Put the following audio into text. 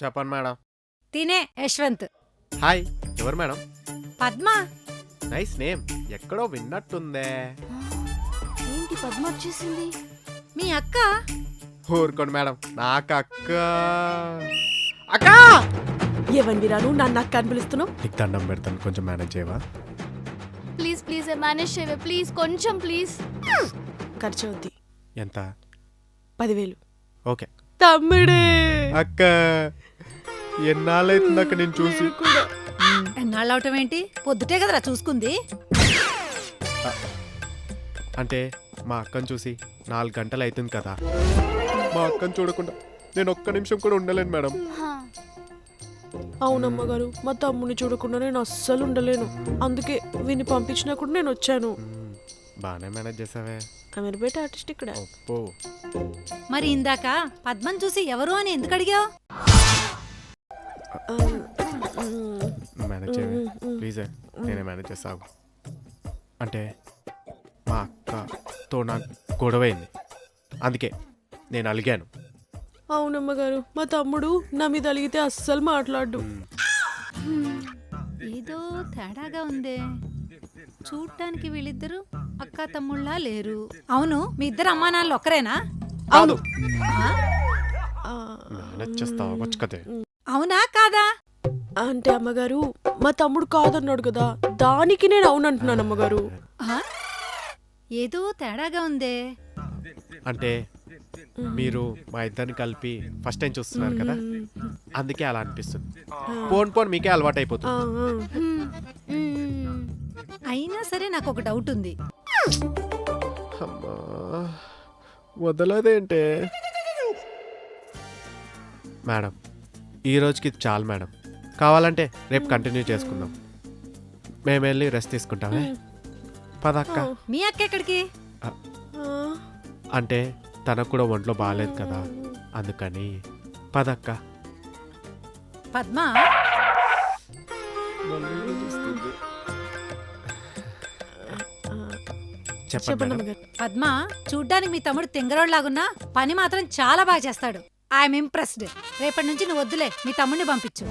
చెప్పండి మేడం. తినే యశ్వంత్. హాయ్, ఎవరు మేడం? పద్మ. నైస్ నేమ్, ఎక్కడో విన్నట్టుందే. ఏంటి పద్మ వచ్చేసింది? మీ అక్క. ఊరుకోండి మేడం, నాకు అక్క. అక్క! ఎవరిని రాను నన్ను అక్క అని పిలుస్తున్నావు? నీకు దండం పెడతాను, కొంచెం మేనేజ్ చేయవా? ప్లీజ్ ప్లీజ్ మేనేజ్ చేయవే ప్లీజ్, కొంచెం ప్లీజ్. ఖర్చు అవుద్ది. ఎంత? 10,000. ఓకే. తమ్ముడే అక్క, ఎన్నాళ్ళైతుంది అక్క నేను చూసి. ఎన్నాళ్ళు అవటం ఏంటి? పొద్దుటే కదరా చూసుకుంది. అంటే మా అక్కను చూసి 4 గంటలు అవుతుంది కదా. మా అక్కను చూడకుండా నేను ఒక్క నిమిషం కూడా ఉండలేను మేడం. అవునమ్మ గారు, మా తమ్ముని చూడకుండా నేను అస్సలు ఉండలేను. అందుకే వీని పంపించినా కూడా నేను వచ్చాను. బాగానే మేనేజ్ చేసావే. అమీర్పేట ఆర్టిస్ట్ ఇక్కడ. ఒప్పో. మరి ఇందాక పద్మని చూసి ఎవరు అని ఎందుకు అడిగావు? మేనేజ్ చేయవే ప్లీజ్, నేనే మేనేజ్ చేస్తాను. అంటే మా అక్కతో నాకు గొడవైంది, అందుకే నేను అలిగాను. అవునమ్మ గారు, మా తమ్ముడు నా మీద అలిగితే అస్సలు మాట్లాడు. ఏదో తేడాగా ఉందే. చూడటానికి వీళ్ళిద్దరు అక్క తమ్ముళ్ళ లేరు. అవును, మీ ఇద్దరు అమ్మా నాన్నలు ఒక్కరేనా? అవును. ఆ? మేనేజ్ చేస్తావా? వచ్చు కదే. అవునా కాదా? అంటే అమ్మగారు, మా తమ్ముడు కాదన్నాడు కదా, దానికి నేను అవునంటున్నాను అమ్మగారు. ఆ? ఏదో తేడాగా ఉందే. అంటే మీరు మా ఇద్దరిని కలిపి ఫస్ట్ టైం చూస్తున్నారు కదా, అందుకే అలా అనిపిస్తుంది. పోన్ పోన్ మీకే అలవాటు అయిపోతుంది. అయినా సరే నాకు ఒక డౌట్ ఉంది. అమ్మా, వదలదేంటే మేడం. ఈ రోజుకి ఇది చాలు మేడం, కావాలంటే రేపు కంటిన్యూ చేసుకుందాం. మేము వెళ్ళి రెస్ట్ తీసుకుంటామే. పదక్క. మీ అక్క ఎక్కడికి? అంటే తనకు కూడా ఒంట్లో బాగాలేదు కదా, అందుకని. పదక్క. పద్మ, చెప్పండి మేడం. పద్మ చూడ్డానికి మీ తమ్ముడు తింగరోడ్లాగున్నా పని మాత్రం చాలా బాగా చేస్తాడు. I'm impressed. రేపటి నుంచి నువ్వు వద్దులే, మీ తమ్ముడిని పంపించు.